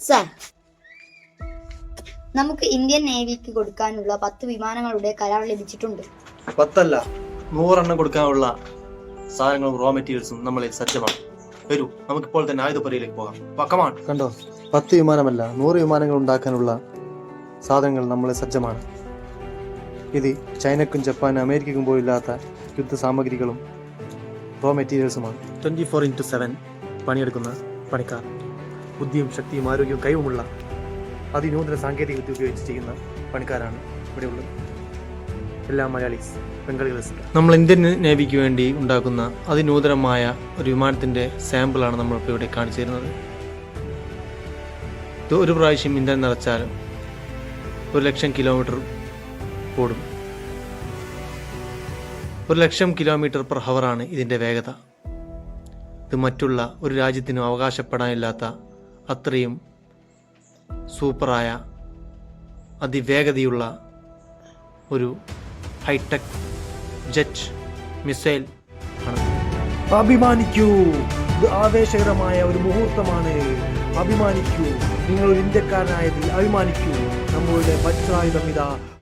Sir, നമുക്ക് Indian നേവിക്ക് കൊടുക്കാനുള്ള 10 വിമാനങ്ങളുടെ കരാർ ലഭിച്ചിട്ടുണ്ട്. 10 100 കൊടുക്കാനുള്ള സാധനങ്ങളും റോ മെറ്റീരിയൽസും നമ്മളിൽ സജ്ജമാണ്. വരൂ, നമുക്കിപ്പോൾ തന്നെ ആയുധപ്പുരയിലേക്ക് പോകാം. പക്കമാണ്. കണ്ടോ, 10 വിമാനമല്ല 100 വിമാനങ്ങൾ ഉണ്ടാക്കാനുള്ള സാധനങ്ങൾ നമ്മളെ സജ്ജമാണ്. ഇത് ചൈനക്കും ജപ്പാനും അമേരിക്കയ്ക്കും പോലില്ലാത്ത യുദ്ധ സാമഗ്രികളും റോ മെറ്റീരിയൽസുമാണ്. 24/7 പണിയെടുക്കുന്ന പണിക്കാർ, ബുദ്ധിയും ശക്തിയും ആരോഗ്യവും കഴിവുമുള്ള അതിനൂതന സാങ്കേതിക വിദ്യ ഉപയോഗിച്ച് ചെയ്യുന്ന പണിക്കാരാണ് ഇവിടെ ഉള്ളത്. എല്ലാ മലയാളീസ്, ബംഗാളികൾ. നമ്മൾ ഇന്ത്യൻ നേവിക്ക് വേണ്ടി ഉണ്ടാക്കുന്ന അതിനൂതനമായ ഒരു വിമാനത്തിൻ്റെ സാമ്പിളാണ് നമ്മളിപ്പോൾ ഇവിടെ കാണിച്ചു തരുന്നത്. ഇത് ഒരു പ്രാവശ്യം ഇന്ധനം നിറച്ചാൽ 1,00,000 കിലോമീറ്റർ ഓടും. 1,00,000 km/h ആണ് ഇതിൻ്റെ വേഗത. ഇത് മറ്റുള്ള ഒരു രാജ്യത്തിനും അവകാശപ്പെടാനില്ലാത്ത അത്രയും സൂപ്പറായ അതിവേഗതയുള്ള ഒരു ഹൈടെക് ജെറ്റ് മിസൈൽ ആണ്. അഭിമാനിക്കൂ, ഇത് ആവേശകരമായ ഒരു മുഹൂർത്തമാണ്. അഭിമാനിക്കൂ, നിങ്ങൾ ഒരു ഇന്ത്യക്കാരനായതിൽ അഭിമാനിക്കൂ. നമ്മളുടെ വജ്രായുധം ഇതാ